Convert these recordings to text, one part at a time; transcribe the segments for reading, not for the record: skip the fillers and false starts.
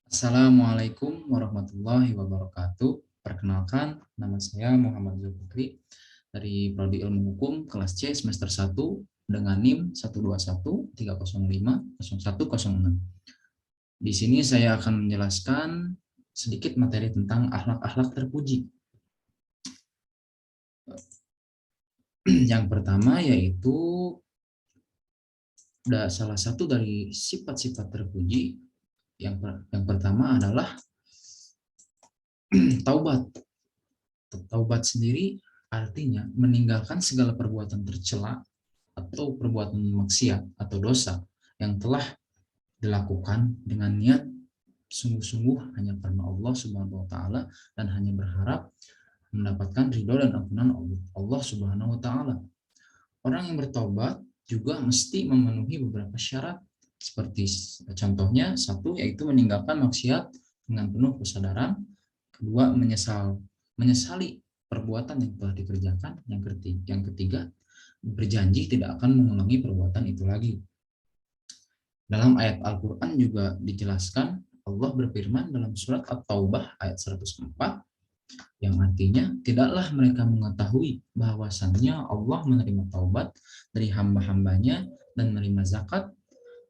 Assalamualaikum warahmatullahi wabarakatuh. Perkenalkan, nama saya Muhammad Zulfikri dari Prodi Ilmu Hukum kelas C semester 1 dengan NIM 12130500106. Di sini saya akan menjelaskan sedikit materi tentang akhlak-akhlak terpuji. Yang pertama yaitu salah satu dari sifat-sifat terpuji yang pertama adalah taubat. Taubat sendiri artinya meninggalkan segala perbuatan tercela atau perbuatan maksiat atau dosa yang telah dilakukan dengan niat sungguh-sungguh hanya karena Allah Subhanahu wa taala dan hanya berharap mendapatkan ridho dan ampunan Allah Subhanahu wa taala. Orang yang bertobat juga mesti memenuhi beberapa syarat seperti contohnya satu yaitu meninggalkan maksiat dengan penuh kesadaran, kedua menyesali perbuatan yang telah dikerjakan, yang ketiga berjanji tidak akan mengulangi perbuatan itu lagi. Dalam ayat Al-Quran juga dijelaskan, Allah berfirman dalam surat At-Taubah ayat 104, yang artinya tidaklah mereka mengetahui bahwasannya Allah menerima taubat dari hamba-hambanya dan menerima zakat,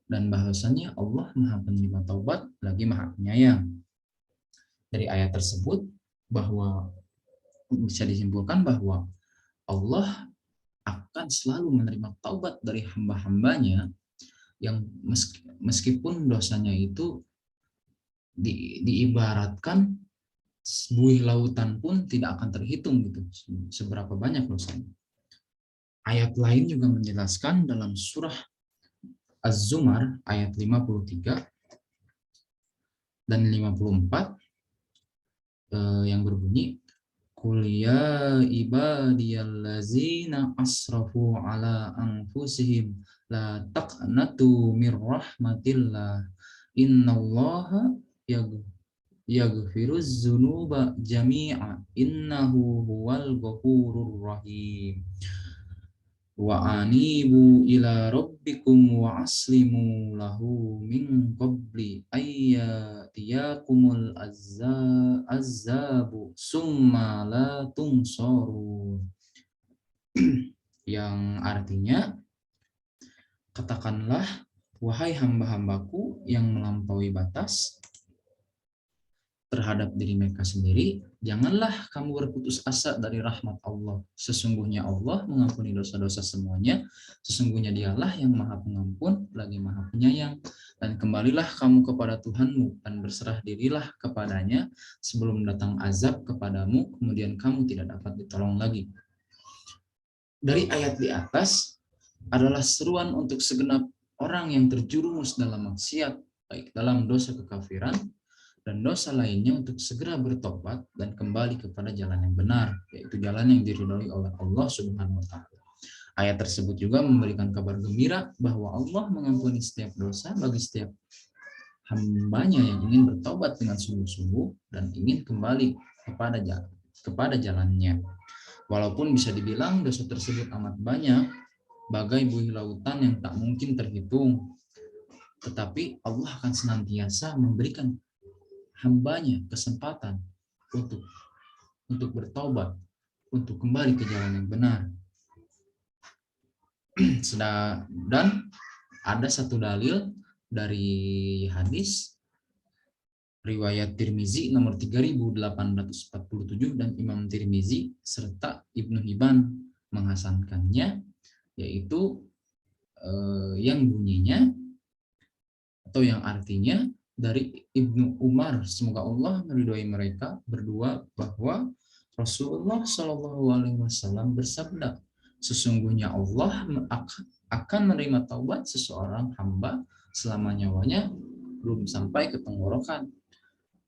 dan bahwasannya Allah maha penerima taubat lagi maha penyayang. Dari ayat tersebut bahwa bisa disimpulkan bahwa Allah akan selalu menerima taubat dari hamba-hambanya yang meskipun dosanya itu diibaratkan buih lautan pun tidak akan terhitung gitu seberapa banyak dosanya. Ayat lain juga menjelaskan dalam surah Az-Zumar ayat 53 dan 54 yang berbunyi Qul ya ibadiyallazina asrafu ala anfusihim la taqnatu mir rahmatillah innallaha yaghfiruz dzunuba jami'a innahu huwal ghafurur rahim wa anibu ila rabbikum wa aslimu lahu min qabli ayyatiyakumul azzabu summa la tungsorun, yang artinya katakanlah wahai hamba-hambaku yang melampaui batas terhadap diri mereka sendiri, janganlah kamu berputus asa dari rahmat Allah. Sesungguhnya Allah mengampuni dosa-dosa semuanya. Sesungguhnya Dialah yang Maha Pengampun, lagi Maha Penyayang. Dan kembalilah kamu kepada Tuhanmu dan berserah dirilah kepadanya sebelum datang azab kepadamu, kemudian kamu tidak dapat ditolong lagi. Dari ayat di atas adalah seruan untuk segenap orang yang terjerumus dalam maksiat, baik dalam dosa kekafiran dan dosa lainnya, untuk segera bertobat dan kembali kepada jalan yang benar, yaitu jalan yang diridhoi oleh Allah Subhanahu wa taala. Ayat tersebut juga memberikan kabar gembira bahwa Allah mengampuni setiap dosa bagi setiap hambanya yang ingin bertobat dengan sungguh-sungguh dan ingin kembali kepada jalannya. Walaupun bisa dibilang dosa tersebut amat banyak, bagai buih lautan yang tak mungkin terhitung, tetapi Allah akan senantiasa memberikan hambanya kesempatan untuk bertobat, untuk kembali ke jalan yang benar. Dan ada satu dalil dari hadis riwayat Tirmizi nomor 3847 dan Imam Tirmizi serta Ibnu Hibban menghasankannya, yaitu yang bunyinya atau yang artinya dari Ibnu Umar, semoga Allah meridhoi mereka berdua, bahwa Rasulullah Shallallahu Alaihi Wasallam bersabda, sesungguhnya Allah akan menerima taubat seseorang hamba selama nyawanya belum sampai ke tenggorokan.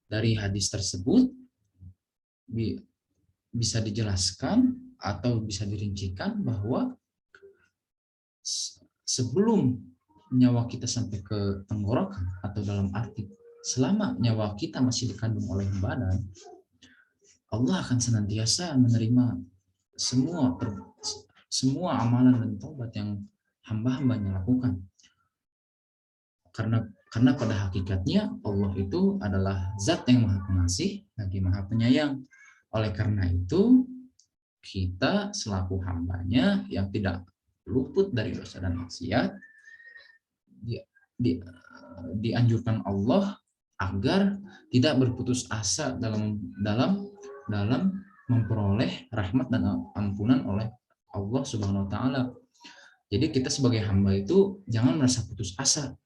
Dari hadis tersebut bisa dijelaskan atau bisa dirincikan bahwa sebelum nyawa kita sampai ke tenggorokan, atau dalam arti selama nyawa kita masih dikandung oleh badan, Allah akan senantiasa menerima semua amalan dan taubat yang hamba-hambanya lakukan. karena pada hakikatnya Allah itu adalah zat yang maha pengasih lagi maha penyayang. Oleh karena itu kita selaku hambanya yang tidak luput dari dosa dan maksiat di, di, dianjurkan Allah agar tidak berputus asa dalam dalam dalam memperoleh rahmat dan ampunan oleh Allah Subhanahu wa taala. Jadi kita sebagai hamba itu jangan merasa putus asa.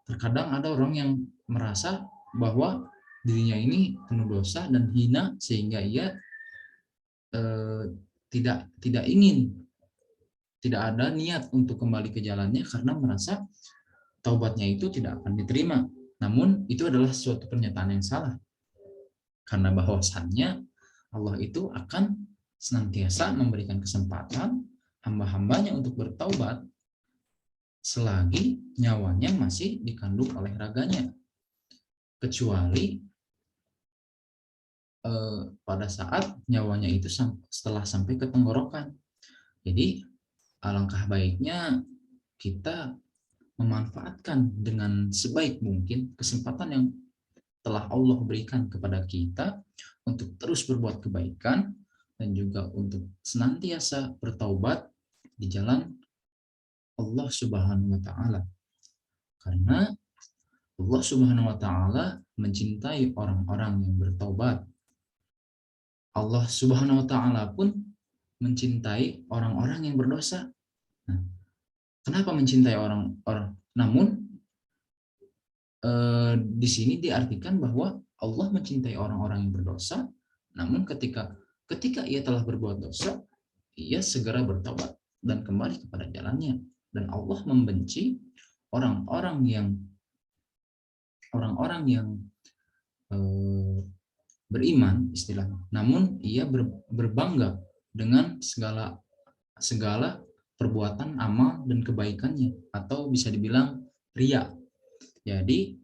Terkadang ada orang yang merasa bahwa dirinya ini penuh dosa dan hina sehingga ia tidak ingin, tidak ada niat untuk kembali ke jalannya karena merasa taubatnya itu tidak akan diterima. Namun itu adalah suatu pernyataan yang salah. Karena bahwasannya Allah itu akan senantiasa memberikan kesempatan hamba-hambanya untuk bertaubat selagi nyawanya masih dikandung oleh raganya. Kecuali pada saat nyawanya itu setelah sampai ke tenggorokan. Jadi alangkah baiknya kita memanfaatkan dengan sebaik mungkin kesempatan yang telah Allah berikan kepada kita untuk terus berbuat kebaikan dan juga untuk senantiasa bertaubat di jalan Allah Subhanahu wa taala. Karena Allah Subhanahu wa taala mencintai orang-orang yang bertaubat. Allah Subhanahu wa taala pun mencintai orang-orang yang berdosa. Nah, kenapa mencintai orang-orang? Namun di sini diartikan bahwa Allah mencintai orang-orang yang berdosa, namun ketika ia telah berbuat dosa, ia segera bertobat dan kembali kepada jalannya. Dan Allah membenci orang-orang yang beriman istilahnya, namun ia berbangga dengan segala perbuatan amal dan kebaikannya, atau bisa dibilang riya. Jadi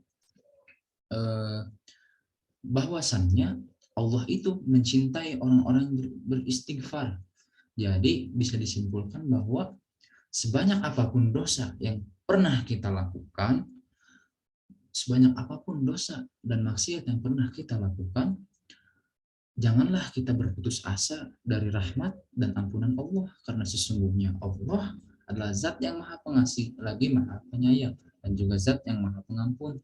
bahwasannya Allah itu mencintai orang-orang yang beristighfar. Jadi bisa disimpulkan bahwa sebanyak apapun dosa yang pernah kita lakukan, sebanyak apapun dosa dan maksiat yang pernah kita lakukan, janganlah kita berputus asa dari rahmat dan ampunan Allah, karena sesungguhnya Allah adalah zat yang maha pengasih lagi maha penyayang dan juga zat yang maha pengampun.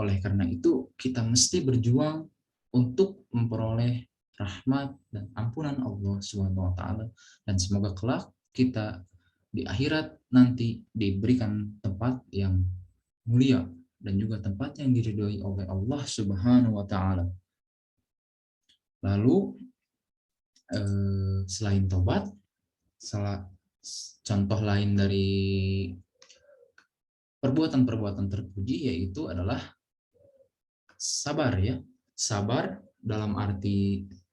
Oleh karena itu kita mesti berjuang untuk memperoleh rahmat dan ampunan Allah Subhanahu wa taala, dan semoga kelak kita di akhirat nanti diberikan tempat yang mulia dan juga tempat yang diridhoi oleh Allah Subhanahu wa taala. Lalu selain tobat, contoh lain dari perbuatan-perbuatan terpuji yaitu adalah sabar, ya. Sabar dalam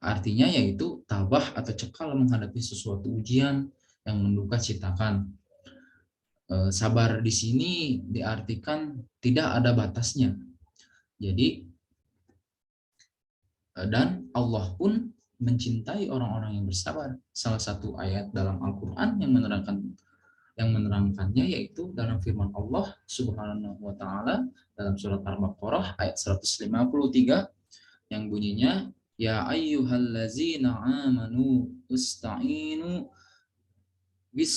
artinya yaitu tabah atau cekal menghadapi sesuatu ujian yang menduka citakan. Sabar di sini diartikan tidak ada batasnya. Jadi dan Allah pun mencintai orang-orang yang bersabar. Salah satu ayat dalam Al-Qur'an yang menerangkannya yaitu dalam firman Allah Subhanahu wa taala dalam surat Al-Baqarah ayat 153 yang bunyinya, ya ayyuhallazina amanu ista'inu bis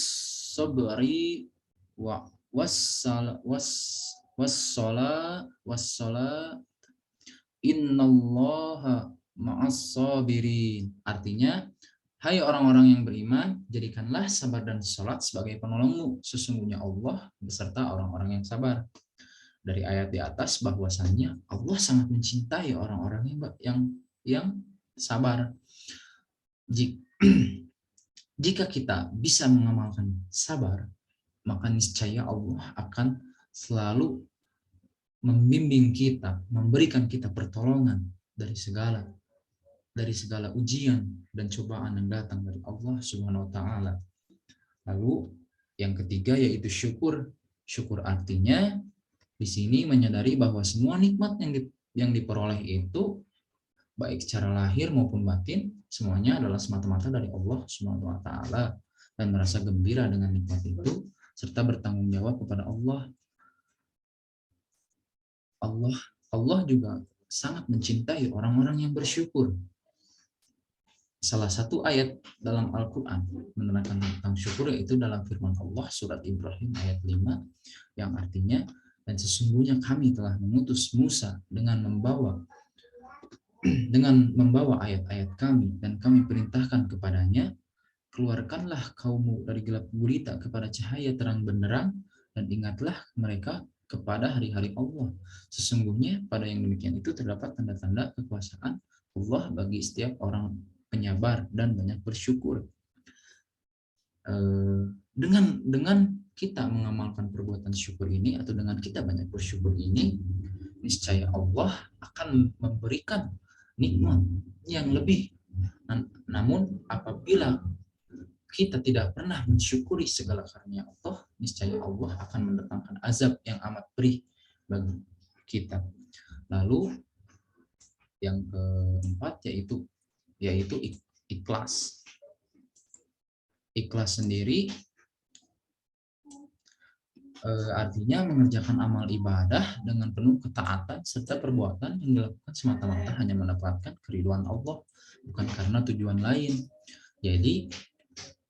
sabri wa wassala innallaha ma'as sabirin. Artinya, hai orang-orang yang beriman, jadikanlah sabar dan sholat sebagai penolongmu. Sesungguhnya Allah beserta orang-orang yang sabar. Dari ayat di atas bahwasannya Allah sangat mencintai orang-orang yang sabar. Jika kita bisa mengamalkan sabar, maka niscaya Allah akan selalu membimbing kita, memberikan kita pertolongan dari segala ujian dan cobaan yang datang dari Allah Subhanahu wa taala. Lalu yang ketiga yaitu syukur. Syukur artinya di sini menyadari bahwa semua nikmat yang diperoleh itu baik secara lahir maupun batin semuanya adalah semata-mata dari Allah Subhanahu wa taala, dan merasa gembira dengan nikmat itu serta bertanggung jawab kepada Allah Allah Allah juga sangat mencintai orang-orang yang bersyukur. Salah satu ayat dalam Al-Quran menerangkan tentang syukur yaitu dalam firman Allah surat Ibrahim ayat 5 yang artinya, dan sesungguhnya kami telah mengutus Musa dengan membawa ayat-ayat kami, dan kami perintahkan kepadanya, keluarkanlah kaummu dari gelap gulita kepada cahaya terang benderang, dan ingatlah mereka kepada hari-hari Allah. Sesungguhnya pada yang demikian itu terdapat tanda-tanda kekuasaan Allah bagi setiap orang penyabar dan banyak bersyukur. Dengan kita mengamalkan perbuatan syukur ini, atau dengan kita banyak bersyukur ini, niscaya Allah akan memberikan nikmat yang lebih. Namun apabila kita tidak pernah mensyukuri segala karunia Allah, niscaya Allah akan mendatangkan azab yang amat pedih bagi kita. Lalu yang keempat yaitu ikhlas. Ikhlas sendiri artinya mengerjakan amal ibadah dengan penuh ketaatan serta perbuatan yang dilakukan semata-mata hanya mendapatkan keridhaan Allah, bukan karena tujuan lain. Jadi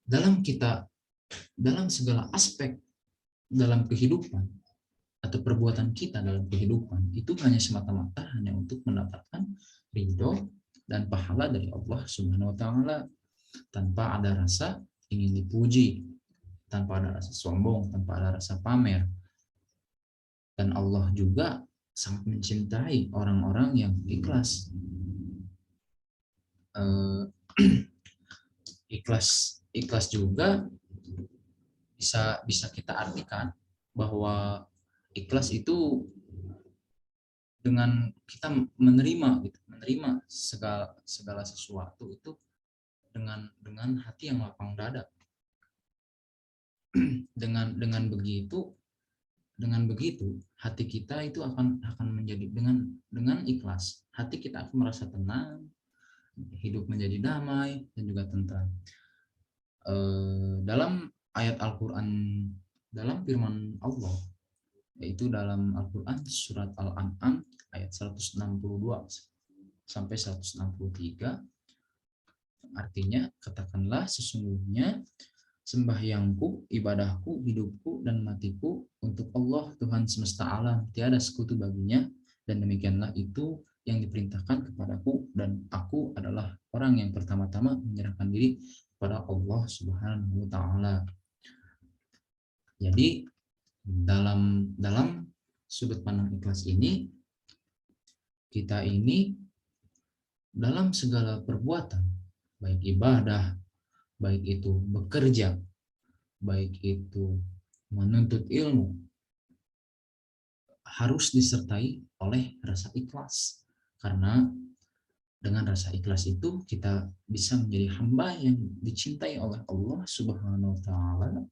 dalam segala aspek dalam kehidupan atau perbuatan kita dalam kehidupan itu hanya semata-mata hanya untuk mendapatkan ridho dan pahala dari Allah Subhanahu wa taala, tanpa ada rasa ingin dipuji, tanpa ada rasa sombong, tanpa ada rasa pamer. Dan Allah juga sangat mencintai orang-orang yang ikhlas. Ikhlas juga bisa kita artikan bahwa ikhlas itu dengan kita menerima segala sesuatu itu dengan hati yang lapang dada. Dengan begitu hati kita itu akan menjadi dengan ikhlas, hati kita akan merasa tenang, hidup menjadi damai dan juga tentram. Dalam ayat Al-Quran, dalam firman Allah, yaitu dalam Al-Quran surat Al-An'am ayat 162 sampai 163, artinya, katakanlah sesungguhnya sembahyangku, ibadahku, hidupku, dan matiku untuk Allah Tuhan semesta alam, tiada sekutu baginya, dan demikianlah itu yang diperintahkan kepadaku, dan aku adalah orang yang pertama-tama menyerahkan diri kepada Allah Subhanahu wa taala. Jadi dalam sudut pandang ikhlas ini, kita ini dalam segala perbuatan, baik ibadah, baik itu bekerja, baik itu menuntut ilmu, harus disertai oleh rasa ikhlas. Karena dengan rasa ikhlas itu kita bisa menjadi hamba yang dicintai oleh Allah Subhanahu wa taala,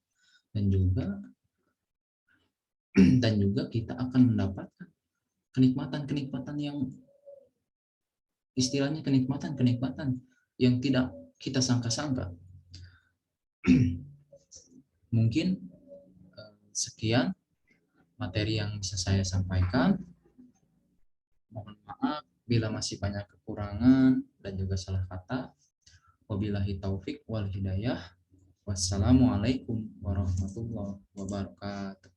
dan juga kita akan mendapatkan kenikmatan-kenikmatan yang istilahnya kenikmatan yang tidak kita sangka-sangka. Mungkin sekian materi yang bisa saya sampaikan. Mohon maaf bila masih banyak kekurangan dan juga salah kata. Wabillahi taufik wal hidayah. Wassalamualaikum warahmatullahi wabarakatuh.